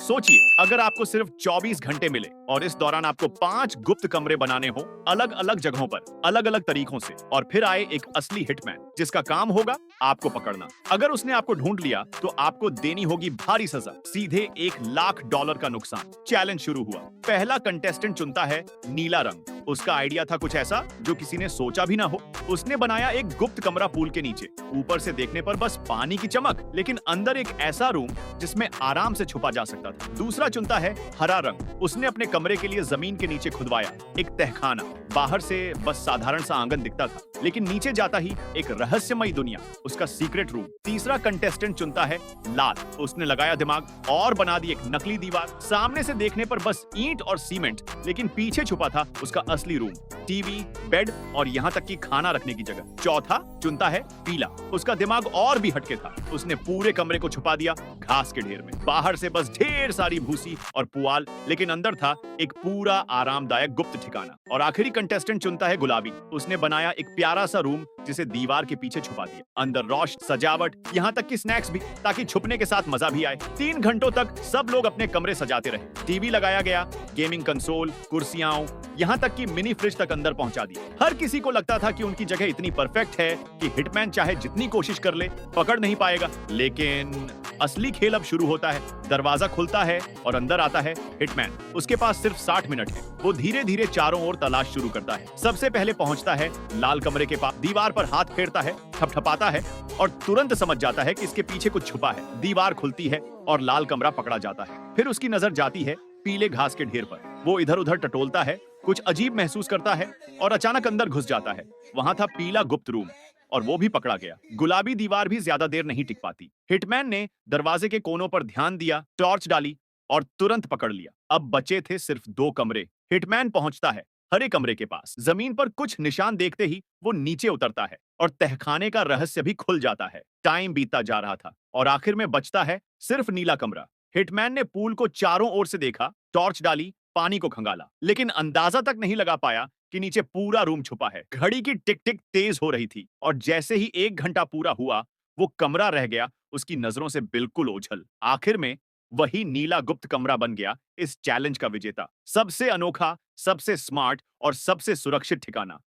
सोचिए, अगर आपको सिर्फ 24 घंटे मिले और इस दौरान आपको 5 गुप्त कमरे बनाने हो अलग अलग जगहों पर अलग अलग तरीकों से, और फिर आए एक असली हिटमैन जिसका काम होगा आपको पकड़ना। अगर उसने आपको ढूंढ लिया तो आपको देनी होगी भारी सजा, सीधे $1 लाख का नुकसान। चैलेंज शुरू हुआ। पहला कंटेस्टेंट चुनता है नीला रंग। उसका आइडिया था कुछ ऐसा जो किसी ने सोचा भी ना हो। उसने बनाया एक गुप्त कमरा पूल के नीचे। ऊपर से देखने पर बस पानी की चमक, लेकिन अंदर एक ऐसा रूम जिसमें आराम से छुपा जा सकता था। दूसरा चुनता है हरा रंग। उसने अपने कमरे के लिए जमीन के नीचे खुदवाया एक तहखाना। बाहर से बस साधारण सा आंगन दिखता था, लेकिन नीचे जाता ही एक रहस्यमयी दुनिया, उसका सीक्रेट रूम। तीसरा कंटेस्टेंट चुनता है लाल। उसने लगाया दिमाग और बना दी एक नकली दीवार। सामने से देखने पर बस ईंट और सीमेंट, लेकिन पीछे छुपा था उसका असली रूम, टीवी, बेड और यहाँ तक कि खाना रखने की जगह। चौथा चुनता है पीला। उसका दिमाग और भी हटके था। उसने पूरे कमरे को छुपा दिया घास के ढेर में। बाहर से बस ढेर सारी भूसी और पुआल, लेकिन अंदर था एक पूरा आरामदायक गुप्त ठिकाना। और आखिरी कंटेस्टेंट चुनता है गुलाबी। उसने बनाया एक प्यारा सा रूम जिसे दीवार के पीछे छुपा दिया। अंदर रोशनी, सजावट, यहाँ तक कि स्नैक्स भी, ताकि छुपने के साथ मजा भी आए। 3 घंटों तक सब लोग अपने कमरे सजाते रहे। टीवी लगाया गया, गेमिंग कंसोल, कुर्सियां, यहाँ तक कि मिनी फ्रिज तक अंदर पहुंचा दी। हर किसी को लगता था कि उनकी जगह इतनी परफेक्ट है कि हिटमैन चाहे जितनी कोशिश कर ले पकड़ नहीं पाएगा। लेकिन असली खेल अब शुरू होता है। दरवाजा खुलता है और अंदर आता है हिटमैन। उसके पास सिर्फ 60 मिनट है। वो धीरे धीरे चारों ओर तलाश शुरू करता है। सबसे पहले पहुंचता है लाल कमरे के पास। दीवार पर हाथ फेरता है, थपथपाता है और तुरंत समझ जाता है कि इसके पीछे कुछ छुपा है। दीवार खुलती है और लाल कमरा पकड़ा जाता है। फिर उसकी नजर जाती है पीले घास के ढेर पर। वो इधर उधर टटोलता है, कुछ अजीब महसूस करता है और अचानक अंदर घुस जाता है। वहां था पीला गुप्त रूम और वो भी पकड़ा गया। गुलाबी दीवार भी ज्यादा देर नहीं टिक पाती। हिटमैन ने दरवाजे के कोनों पर ध्यान दिया, टॉर्च डाली और तुरंत पकड़ लिया। अब बचे थे सिर्फ 2 कमरे। हिटमैन पहुंचता है हरे कमरे के पास। जमीन पर कुछ निशान देखते ही वो नीचे उतरता है और तहखाने का रहस्य भी खुल जाता है। टाइम बीतता जा रहा था और आखिर में बचता है सिर्फ नीला कमरा। हिटमैन ने पूल को चारों ओर से देखा, टॉर्च डाली, पानी को खंगाला, लेकिन अंदाजा तक नहीं लगा पाया कि नीचे पूरा रूम छुपा है। घड़ी की टिक टिक तेज हो रही थी और जैसे ही 1 घंटा पूरा हुआ, वो कमरा रह गया उसकी नजरों से बिल्कुल ओझल। आखिर में वही नीला गुप्त कमरा बन गया इस चैलेंज का विजेता। सबसे अनोखा, सबसे स्मार्ट और सबसे सुरक्षित ठिकाना।